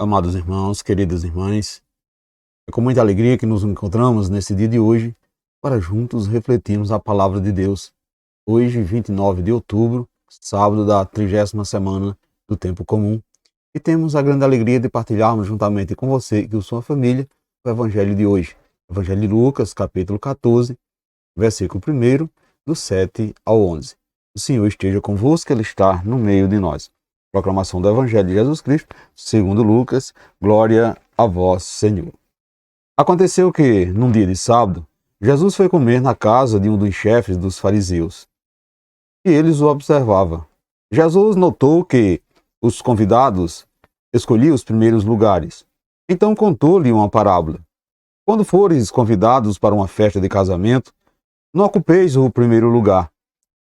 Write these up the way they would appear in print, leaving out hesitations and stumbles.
Amados irmãos, queridas irmãs, é com muita alegria que nos encontramos nesse dia de hoje para juntos refletirmos a palavra de Deus. Hoje, 29 de outubro, sábado da 30ª semana do Tempo Comum, e temos a grande alegria de partilharmos juntamente com você e com sua família o Evangelho de hoje. Evangelho de Lucas, capítulo 14, versículo 1, do 7 ao 11. O Senhor esteja convosco, Ele está no meio de nós. Proclamação do Evangelho de Jesus Cristo, segundo Lucas, glória a vós, Senhor. Aconteceu que, num dia de sábado, Jesus foi comer na casa de um dos chefes dos fariseus, e eles o observavam. Jesus notou que os convidados escolhiam os primeiros lugares. Então contou-lhe uma parábola. Quando fores convidados para uma festa de casamento, não ocupeis o primeiro lugar.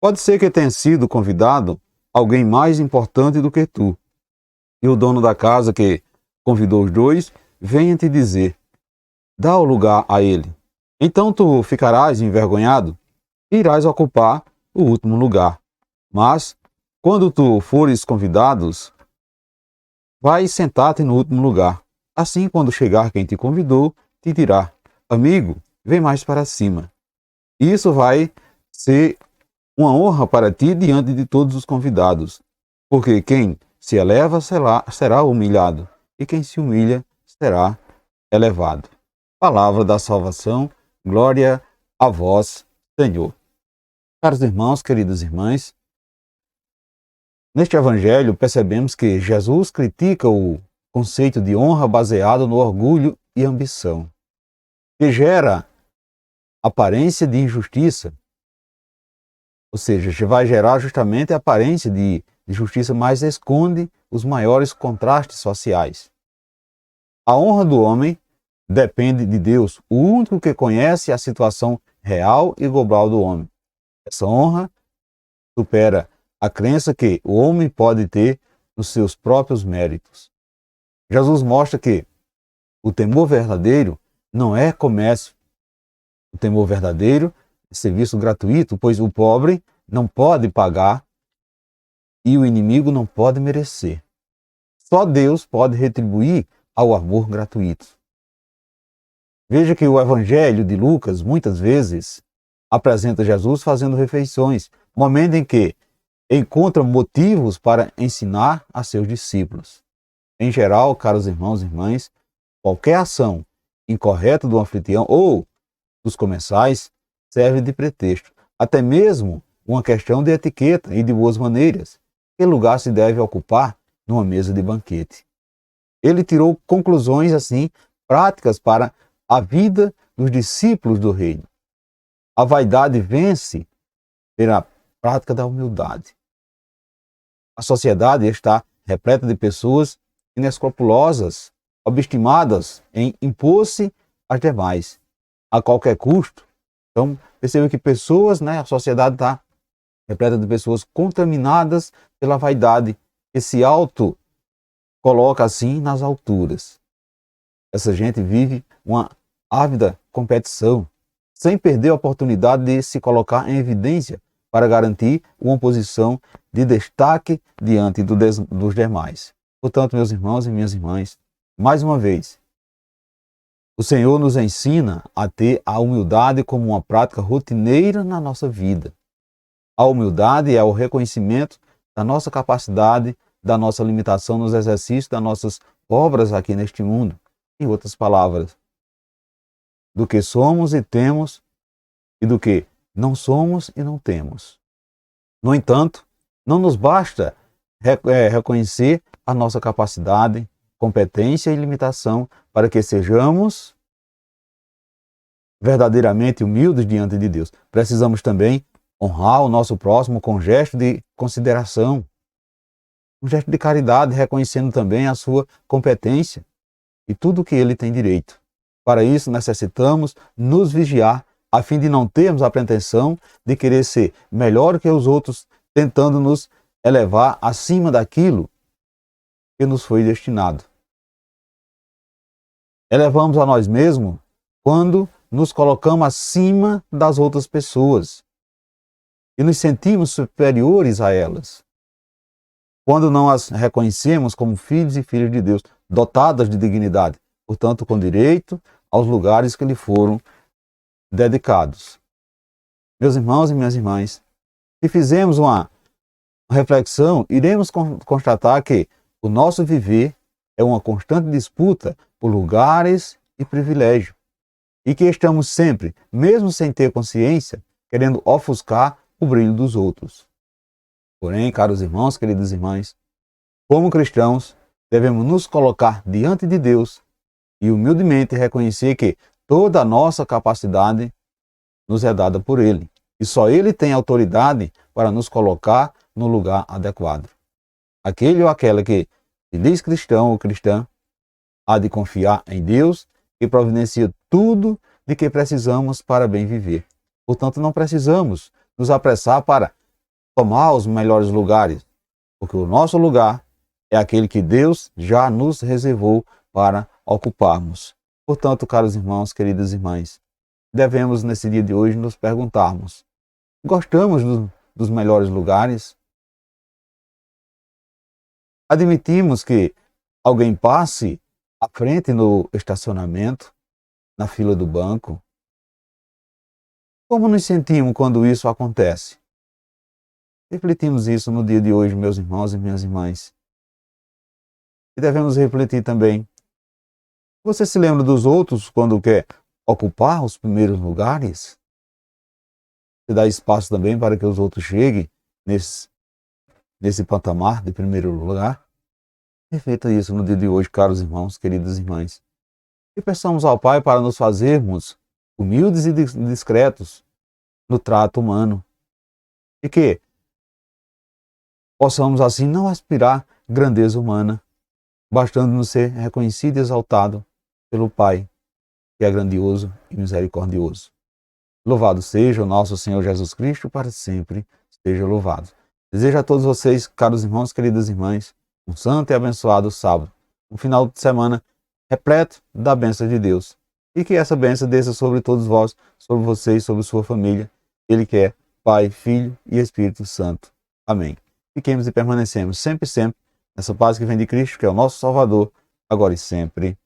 Pode ser que tenha sido convidado alguém mais importante do que tu, e o dono da casa que convidou os dois venha te dizer: dá o lugar a ele. Então tu ficarás envergonhado e irás ocupar o último lugar. Mas, quando tu fores convidados, vai sentar-te no último lugar. Assim, quando chegar quem te convidou, te dirá: amigo, vem mais para cima. Isso vai ser uma honra para ti diante de todos os convidados, porque quem se eleva será humilhado, e quem se humilha será elevado. Palavra da salvação, glória a vós, Senhor. Caros irmãos, queridas irmãs, neste evangelho percebemos que Jesus critica o conceito de honra baseado no orgulho e ambição, que gera aparência de injustiça. Ou seja, vai gerar justamente a aparência de justiça, mas esconde os maiores contrastes sociais. A honra do homem depende de Deus, o único que conhece a situação real e global do homem. Essa honra supera a crença que o homem pode ter nos seus próprios méritos. Jesus mostra que o temor verdadeiro não é comércio. O temor verdadeiro serviço gratuito, pois o pobre não pode pagar e o inimigo não pode merecer. Só Deus pode retribuir ao amor gratuito. Veja que o Evangelho de Lucas muitas vezes apresenta Jesus fazendo refeições, momento em que encontra motivos para ensinar a seus discípulos. Em geral, caros irmãos e irmãs, qualquer ação incorreta do anfitrião ou dos comensais serve de pretexto, até mesmo uma questão de etiqueta e de boas maneiras. Que lugar se deve ocupar numa mesa de banquete? Ele tirou conclusões assim práticas para a vida dos discípulos do reino. A vaidade vence pela prática da humildade. A sociedade está repleta de pessoas inescrupulosas, obstinadas em impor-se às demais, a qualquer custo. Então, perceba que pessoas, a sociedade está repleta de pessoas contaminadas pela vaidade, que se auto-coloca assim nas alturas. Essa gente vive uma ávida competição, sem perder a oportunidade de se colocar em evidência para garantir uma posição de destaque diante dos demais. Portanto, meus irmãos e minhas irmãs, mais uma vez, o Senhor nos ensina a ter a humildade como uma prática rotineira na nossa vida. A humildade é o reconhecimento da nossa capacidade, da nossa limitação nos exercícios das nossas obras aqui neste mundo. Em outras palavras, do que somos e temos e do que não somos e não temos. No entanto, não nos basta reconhecer a nossa capacidade, competência e limitação para que sejamos verdadeiramente humildes diante de Deus. Precisamos também honrar o nosso próximo com um gesto de consideração, um gesto de caridade, reconhecendo também a sua competência e tudo o que ele tem direito. Para isso, necessitamos nos vigiar, a fim de não termos a pretensão de querer ser melhor que os outros, tentando nos elevar acima daquilo que nos foi destinado. Elevamos a nós mesmos quando nos colocamos acima das outras pessoas e nos sentimos superiores a elas. Quando não as reconhecemos como filhos e filhas de Deus, dotadas de dignidade, portanto, com direito aos lugares que lhe foram dedicados. Meus irmãos e minhas irmãs, se fizermos uma reflexão, iremos constatar que o nosso viver é uma constante disputa por lugares e privilégios, e que estamos sempre, mesmo sem ter consciência, querendo ofuscar o brilho dos outros. Porém, caros irmãos, queridas irmãs, como cristãos, devemos nos colocar diante de Deus e humildemente reconhecer que toda a nossa capacidade nos é dada por Ele, e só Ele tem autoridade para nos colocar no lugar adequado. Aquele ou aquela que se diz cristão ou cristã há de confiar em Deus, que providencia tudo de que precisamos para bem viver. Portanto, não precisamos nos apressar para tomar os melhores lugares, porque o nosso lugar é aquele que Deus já nos reservou para ocuparmos. Portanto, caros irmãos, queridas irmãs, devemos nesse dia de hoje nos perguntarmos: gostamos dos melhores lugares? Admitimos que alguém passe à frente no estacionamento, na fila do banco? Como nos sentimos quando isso acontece? Refletimos isso no dia de hoje, meus irmãos e minhas irmãs. E devemos refletir também: você se lembra dos outros quando quer ocupar os primeiros lugares? Você dá espaço também para que os outros cheguem nesse patamar de primeiro lugar? Reflita isso no dia de hoje, caros irmãos, queridas irmãs. E peçamos ao Pai para nos fazermos humildes e discretos no trato humano. E que possamos assim não aspirar grandeza humana, bastando-nos ser reconhecido e exaltado pelo Pai, que é grandioso e misericordioso. Louvado seja o nosso Senhor Jesus Cristo, para sempre seja louvado. Desejo a todos vocês, caros irmãos, queridas irmãs, um santo e abençoado sábado, um final de semana repleto da bênção de Deus. E que essa bênção desça sobre todos vós, sobre vocês, sobre sua família. Ele que é Pai, Filho e Espírito Santo. Amém. Fiquemos e permanecemos sempre nessa paz que vem de Cristo, que é o nosso Salvador, agora e sempre.